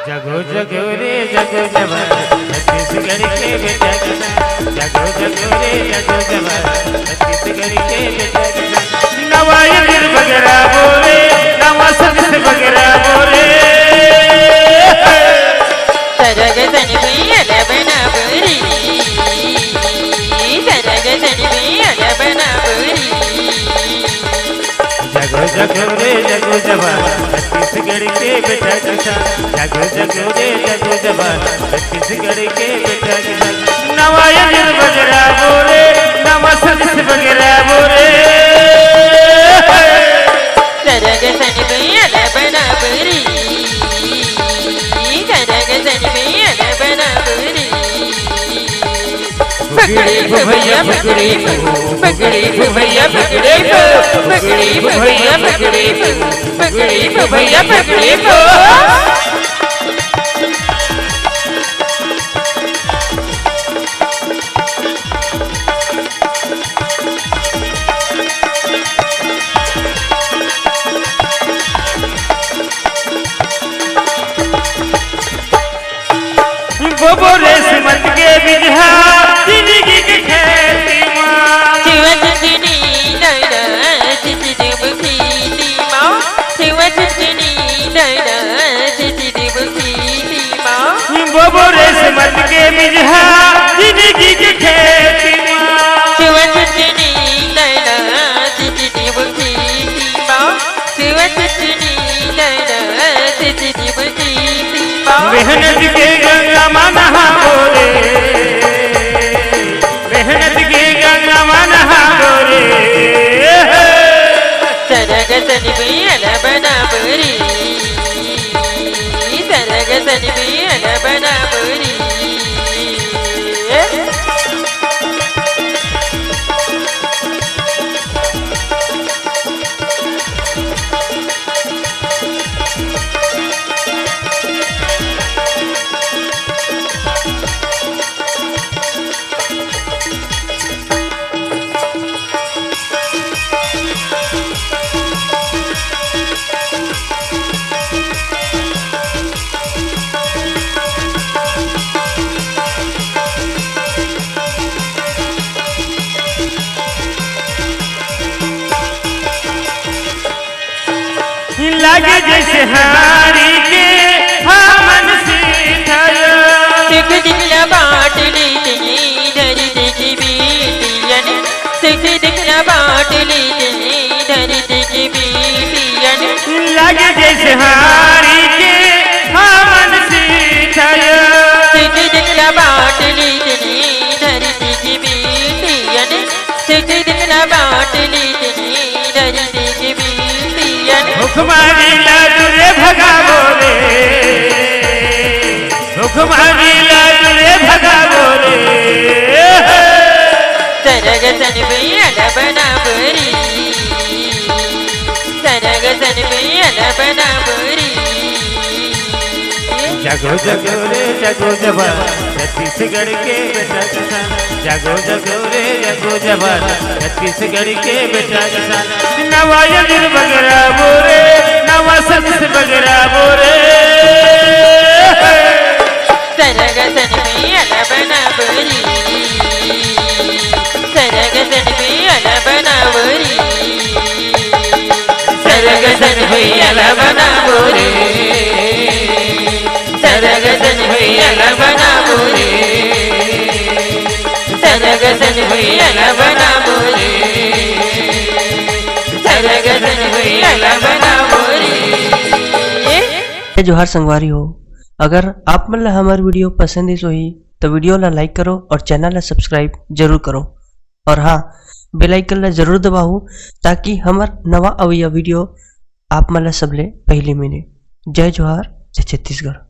जगो जगो रे जगो जवान छत्तीसगढ़ के बेटा किसान। जगो जगो रे जगो जवान छत्तीसगढ़ के बेटा किसान। नवाई दिल वगैरह बोले नवा सदस्य वगैरह बोले सरग सन भैया बना बुरी सरग सन भैया बना बुरी। जगो जगो रे जगो जवान छत्तीसगढ़ के बेटा किसान। जगो जगो रे जगो जवान छत्तीसगढ़ के बेटा किसान। नवाई दिल वगैरह बोले नवा सदस्य वगैरह बोले सरग सन भैया बना बुरी सरग सन भैया बना बुरी। पकड़ी भैया पकड़ी पकड़ी भैया पकड़ी पकड़ी भैया पकड़ी पकड़ी भैया पकड़ी गोबरे सिमट के बिजहा जिंदगी के खेती माँ शिवा चंदनी नैना चिचिदेव खीती माँ शिवा चंदनी नैना चिचिदेव खीती माँ। गोबरे सिमट के बिजहा जिंदगी के खेती माँ शिवा चंदनी नैना चिचिदेव खीती माँ शिवा चंदनी नैना चिचिदेव खीती माँ। मेहनत के गंगा माँ नहा बोले मेहनत के गंगा माँ नहा बोले सरग सन भैया बना बुरी सरग सन भैया बना बुरी। लगे जैसे हारी के हमन से थयो सिख दिखला बाट लेते धर की बेटियन सिख दिखला बाट लेते धर की बेटियन। लगे जैसे हारी के हमन से थयो सिख दिखला बाट लेते धर की बेटियन सिख दिखला बाट लेते धर की बेटियन। हुक्मारी लाडू रे भगा बोले हुक्मारी लाडू रे भगा बोले सरग सन भैया बना बुरी सरग सन भैया बना बुरी। जगो जगो रे जगो जवान छत्तीसगढ़ के बेटा किसान। जगो जगो रे जगो जवान छत्तीसगढ़ के बेटा किसान। नवाई दिल वगैरह बोले नवा सदस्य वगैरह बोले सरग सन भैया बना बुरी सरग सन भैया बना बुरी सरग सन भैया बना बुरी सरग सन भैया बना बुरी सरग सन भैया बना बुरी सरग सन भैया बना बुरी। जोहार संगवारी हो, अगर आप मन ला हमार वीडियो पसंद इस होही तो वीडियो ला लाइक करो और चैनल ला सब्सक्राइब जरूर करो और हाँ बेल आइकन ला जरूर दबाओ ताकि हमार नवा अवैया वीडियो आप मन ला सबले पहले मिले। जय जोहार, जय छत्तीसगढ़।